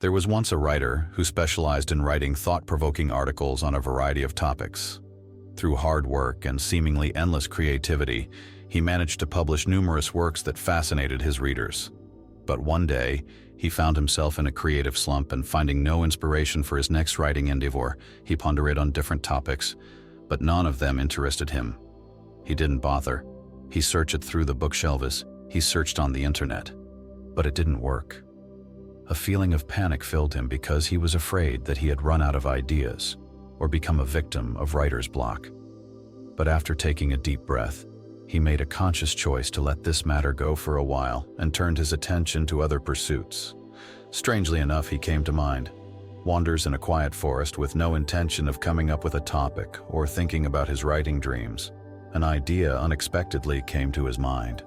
There was once a writer who specialized in writing thought-provoking articles on a variety of topics. Through hard work and seemingly endless creativity, he managed to publish numerous works that fascinated his readers. But one day, he found himself in a creative slump, and finding no inspiration for his next writing endeavor, he pondered on different topics, but none of them interested him. He didn't bother. He searched through the bookshelves, he searched on the internet, but it didn't work. A feeling of panic filled him because he was afraid that he had run out of ideas or become a victim of writer's block. But after taking a deep breath, he made a conscious choice to let this matter go for a while and turned his attention to other pursuits. Strangely enough, he came to mind. Wanders in a quiet forest with no intention of coming up with a topic or thinking about his writing dreams. An idea unexpectedly came to his mind.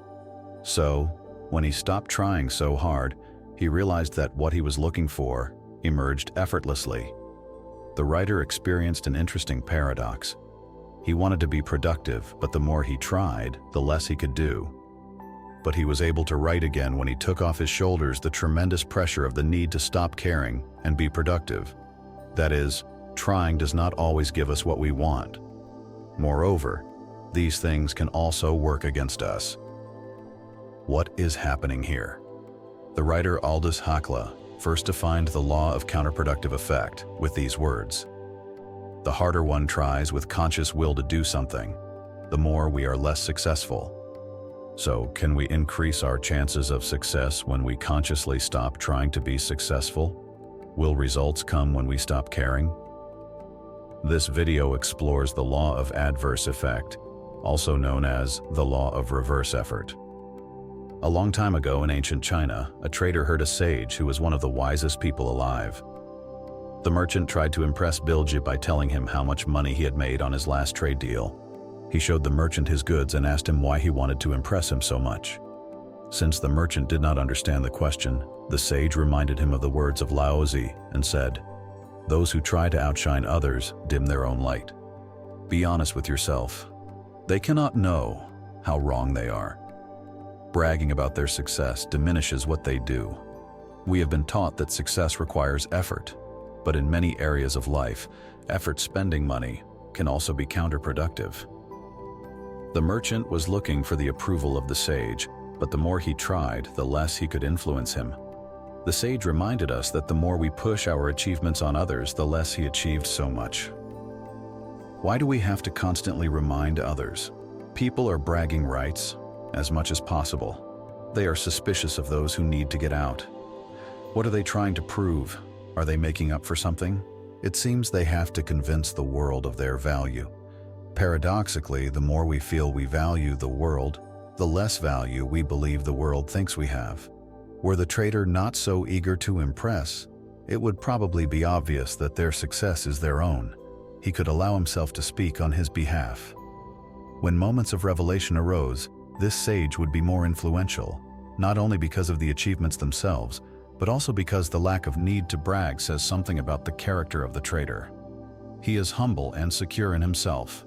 So, when he stopped trying so hard, he realized that what he was looking for emerged effortlessly. The writer experienced an interesting paradox. He wanted to be productive, but the more he tried, the less he could do. But he was able to write again when he took off his shoulders the tremendous pressure of the need to stop caring and be productive. That is, trying does not always give us what we want. Moreover, these things can also work against us. What is happening here? The writer Aldous Huxley first defined the law of counterproductive effect with these words: "The harder one tries with conscious will to do something, the more we are less successful." So, can we increase our chances of success when we consciously stop trying to be successful? Will results come when we stop caring? This video explores the law of adverse effect, also known as the law of reverse effort. A long time ago in ancient China, a trader heard a sage who was one of the wisest people alive. The merchant tried to impress Bilge by telling him how much money he had made on his last trade deal. He showed the merchant his goods and asked him why he wanted to impress him so much. Since the merchant did not understand the question, the sage reminded him of the words of Lao Tzu and said, "Those who try to outshine others dim their own light." Be honest with yourself. They cannot know how wrong they are. Bragging about their success diminishes what they do. We have been taught that success requires effort, but in many areas of life, effort spending money can also be counterproductive. The merchant was looking for the approval of the sage, but the more he tried, the less he could influence him. The sage reminded us that the more we push our achievements on others, the less he achieved so much. Why do we have to constantly remind others? People are bragging rights as much as possible. They are suspicious of those who need to get out. What are they trying to prove? Are they making up for something? It seems they have to convince the world of their value. Paradoxically, the more we feel we value the world, the less value we believe the world thinks we have. Were the trader not so eager to impress, it would probably be obvious that their success is their own. He could allow himself to speak on his behalf. When moments of revelation arose, this sage would be more influential, not only because of the achievements themselves, but also because the lack of need to brag says something about the character of the trader. He is humble and secure in himself.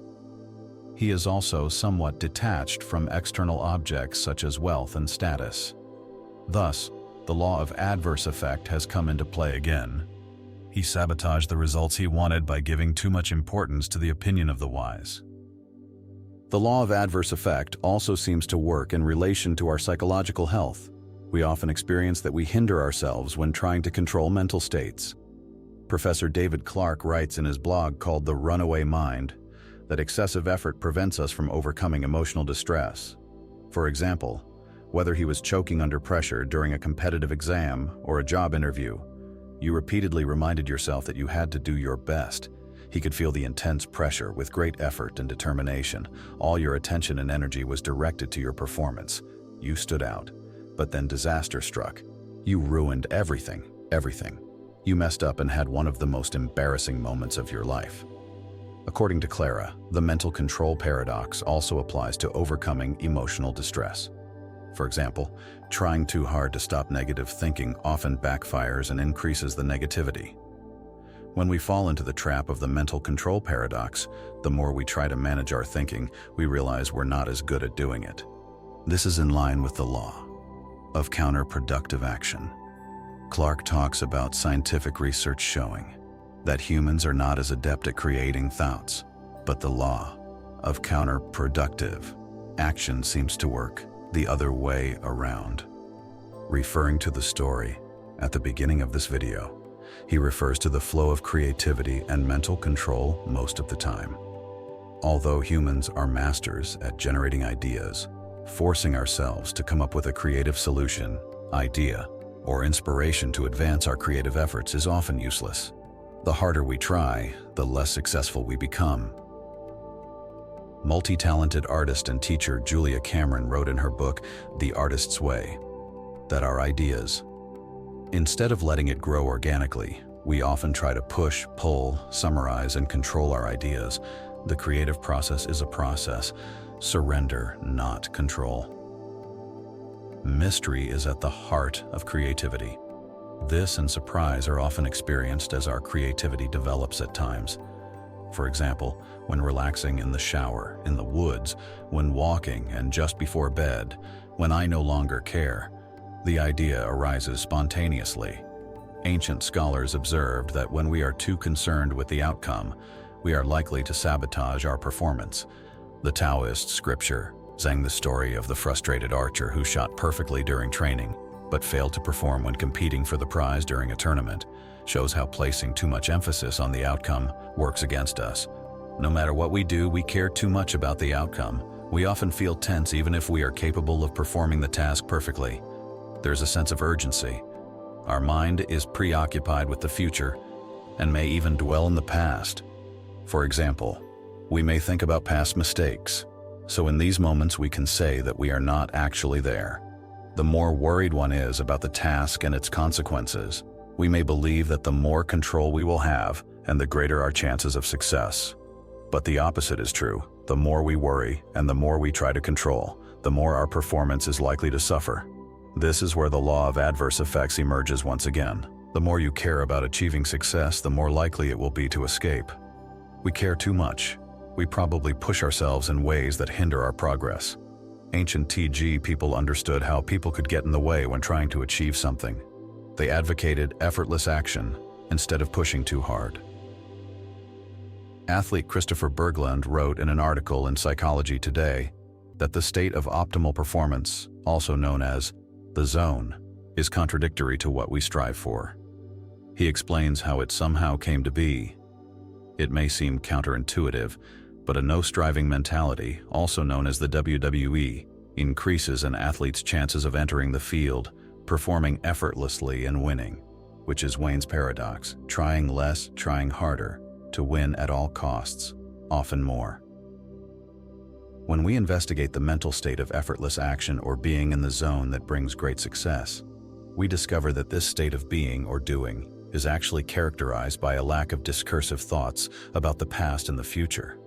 He is also somewhat detached from external objects such as wealth and status. Thus, the law of adverse effect has come into play again. He sabotaged the results he wanted by giving too much importance to the opinion of the wise. The law of adverse effect also seems to work in relation to our psychological health. We often experience that we hinder ourselves when trying to control mental states. Professor David Clark writes in his blog called The Runaway Mind that excessive effort prevents us from overcoming emotional distress. For example, whether he was choking under pressure during a competitive exam or a job interview, you repeatedly reminded yourself that you had to do your best. He could feel the intense pressure with great effort and determination. All your attention and energy was directed to your performance. You stood out, but then disaster struck. You ruined everything. You messed up and had one of the most embarrassing moments of your life. According to Clara, the mental control paradox also applies to overcoming emotional distress. For example, trying too hard to stop negative thinking often backfires and increases the negativity. When we fall into the trap of the mental control paradox, the more we try to manage our thinking, we realize we're not as good at doing it. This is in line with the law of counterproductive action. Clark talks about scientific research showing that humans are not as adept at creating thoughts, but the law of counterproductive action seems to work the other way around. Referring to the story at the beginning of this video, he refers to the flow of creativity and mental control most of the time. Although humans are masters at generating ideas, forcing ourselves to come up with a creative solution, idea, or inspiration to advance our creative efforts is often useless. The harder we try, the less successful we become. Multi-talented artist and teacher Julia Cameron wrote in her book, The Artist's Way, that our ideas, instead of letting it grow organically, we often try to push, pull, summarize, and control our ideas. The creative process is a process. Surrender, not control. Mystery is at the heart of creativity. This and surprise are often experienced as our creativity develops at times. For example, when relaxing in the shower, in the woods, when walking, and just before bed, when I no longer care, the idea arises spontaneously. Ancient scholars observed that when we are too concerned with the outcome, we are likely to sabotage our performance. The Taoist scripture sang the story of the frustrated archer who shot perfectly during training, but failed to perform when competing for the prize during a tournament, shows how placing too much emphasis on the outcome works against us. No matter what we do, we care too much about the outcome. We often feel tense even if we are capable of performing the task perfectly. There's a sense of urgency. Our mind is preoccupied with the future and may even dwell in the past. For example, we may think about past mistakes. So in these moments we can say that we are not actually there. The more worried one is about the task and its consequences, we may believe that the more control we will have and the greater our chances of success. But the opposite is true. The more we worry and the more we try to control, the more our performance is likely to suffer. This is where the law of adverse effects emerges once again. The more you care about achieving success, the more likely it will be to escape. We care too much. We probably push ourselves in ways that hinder our progress. Ancient TG people understood how people could get in the way when trying to achieve something. They advocated effortless action instead of pushing too hard. Athlete Christopher Berglund wrote in an article in Psychology Today that the state of optimal performance, also known as the zone, is contradictory to what we strive for. He explains how it somehow came to be. It may seem counterintuitive, but a no-striving mentality, also known as the WWE, increases an athlete's chances of entering the field, performing effortlessly and winning, which is Wayne's paradox, trying less, trying harder, to win at all costs, often more. When we investigate the mental state of effortless action or being in the zone that brings great success, we discover that this state of being or doing is actually characterized by a lack of discursive thoughts about the past and the future.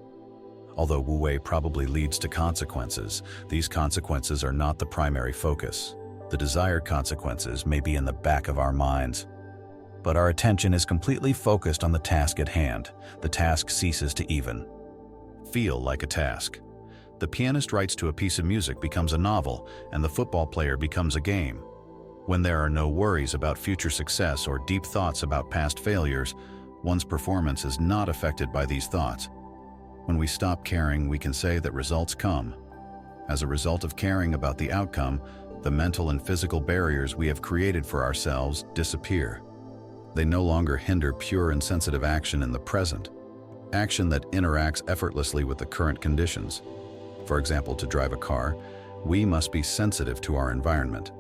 Although Wuwei probably leads to consequences, these consequences are not the primary focus. The desired consequences may be in the back of our minds, but our attention is completely focused on the task at hand. The task ceases to even feel like a task. The pianist writes to a piece of music becomes a novel, and the football player becomes a game. When there are no worries about future success or deep thoughts about past failures, one's performance is not affected by these thoughts. When we stop caring, we can say that results come. As a result of caring about the outcome, the mental and physical barriers we have created for ourselves disappear. They no longer hinder pure and sensitive action in the present, action that interacts effortlessly with the current conditions. For example, to drive a car, we must be sensitive to our environment.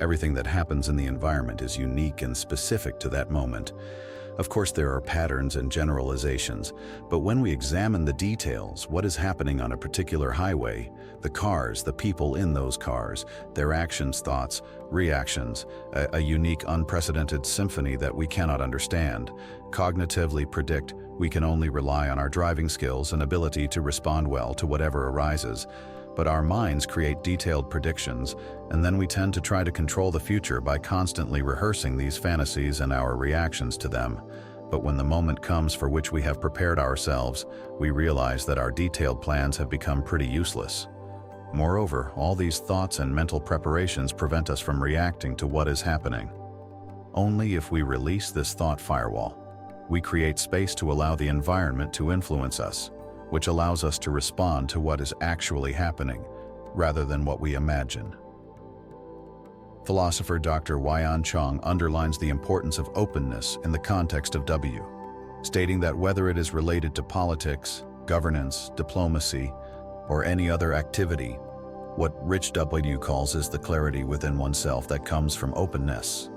Everything that happens in the environment is unique and specific to that moment. Of course, there are patterns and generalizations, but when we examine the details, what is happening on a particular highway, the cars, the people in those cars, their actions, thoughts, reactions, a unique, unprecedented symphony that we cannot understand, cognitively predict, we can only rely on our driving skills and ability to respond well to whatever arises. But our minds create detailed predictions, and then we tend to try to control the future by constantly rehearsing these fantasies and our reactions to them. But when the moment comes for which we have prepared ourselves, we realize that our detailed plans have become pretty useless. Moreover, all these thoughts and mental preparations prevent us from reacting to what is happening. Only if we release this thought firewall, we create space to allow the environment to influence us, which allows us to respond to what is actually happening, rather than what we imagine. Philosopher Dr. Huayan Chong underlines the importance of openness in the context of W, stating that whether it is related to politics, governance, diplomacy, or any other activity, what Rich W calls is the clarity within oneself that comes from openness.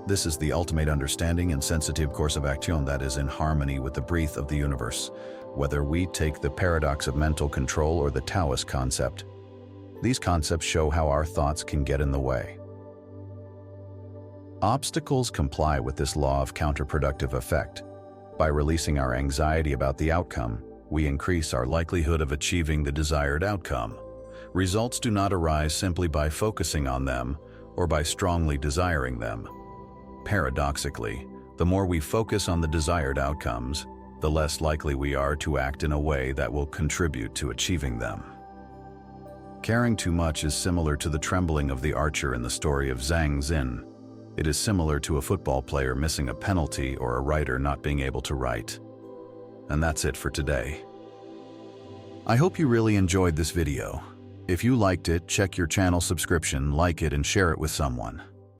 This is the ultimate understanding and sensitive course of action that is in harmony with the breath of the universe, whether we take the paradox of mental control or the Taoist concept. These concepts show how our thoughts can get in the way. Obstacles comply with this law of counterproductive effect. By releasing our anxiety about the outcome, we increase our likelihood of achieving the desired outcome. Results do not arise simply by focusing on them or by strongly desiring them. Paradoxically, the more we focus on the desired outcomes, the less likely we are to act in a way that will contribute to achieving them. Caring too much is similar to the trembling of the archer in the story of Zhang Xin. It is similar to a football player missing a penalty or a writer not being able to write. And that's it for today. I hope you really enjoyed this video. If you liked it, check your channel subscription, like it, and share it with someone.